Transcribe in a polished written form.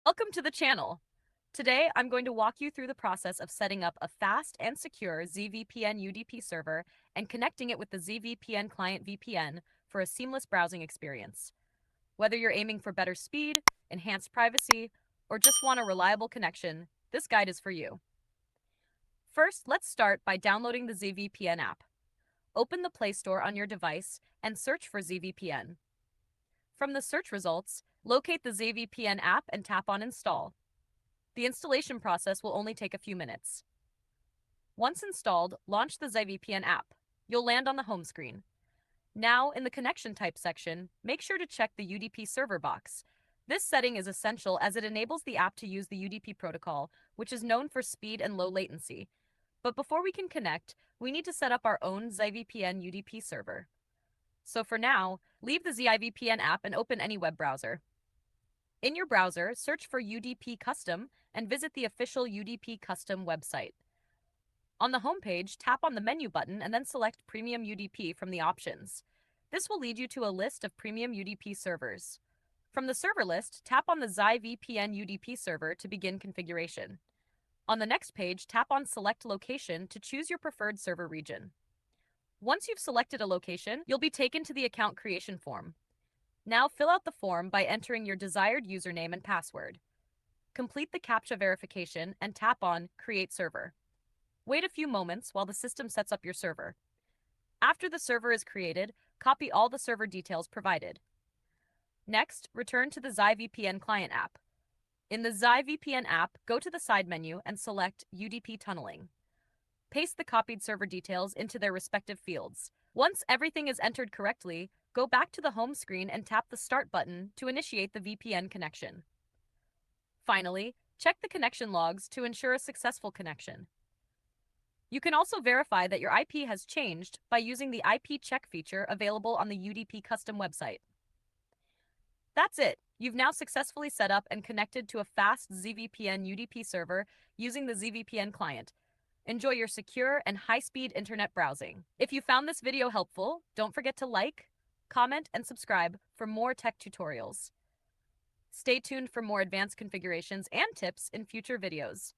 Welcome to the channel. Today, I'm going to walk you through the process of setting up a fast and secure ZVPN UDP server and connecting it with the ZVPN client VPN for a seamless browsing experience. Whether you're aiming for better speed, enhanced privacy, or just want a reliable connection, this guide is for you. First, let's start by downloading the ZVPN app. Open the Play Store on your device and search for ZVPN. From the search results, locate the ZVPN app and tap on Install. The installation process will only take a few minutes. Once installed, launch the ZIVPN app. You'll land on the home screen. Now, in the connection type section, make sure to check the UDP server box. This setting is essential as it enables the app to use the UDP protocol, which is known for speed and low latency. But before we can connect, we need to set up our own ZIVPN UDP server. So for now, leave the ZIVPN app and open any web browser. In your browser, search for UDP Custom and visit the official UDP Custom website. On the homepage, tap on the menu button and then select Premium UDP from the options. This will lead you to a list of Premium UDP servers. From the server list, tap on the ZIVPN UDP server to begin configuration. On the next page, tap on Select Location to choose your preferred server region. Once you've selected a location, you'll be taken to the account creation form. Now fill out the form by entering your desired username and password. Complete the CAPTCHA verification and tap on Create Server. Wait a few moments while the system sets up your server. After the server is created, copy all the server details provided. Next, return to the ZIVPN client app. In the ZIVPN app, go to the side menu and select UDP tunneling. Paste the copied server details into their respective fields. Once everything is entered correctly, go back to the home screen and tap the Start button to initiate the VPN connection. Finally, check the connection logs to ensure a successful connection. You can also verify that your IP has changed by using the IP check feature available on the UDP custom website. That's it. You've now successfully set up and connected to a fast ZVPN UDP server using the ZVPN client. Enjoy your secure and high-speed internet browsing. If you found this video helpful, don't forget to like, comment, and subscribe for more tech tutorials. Stay tuned for more advanced configurations and tips in future videos.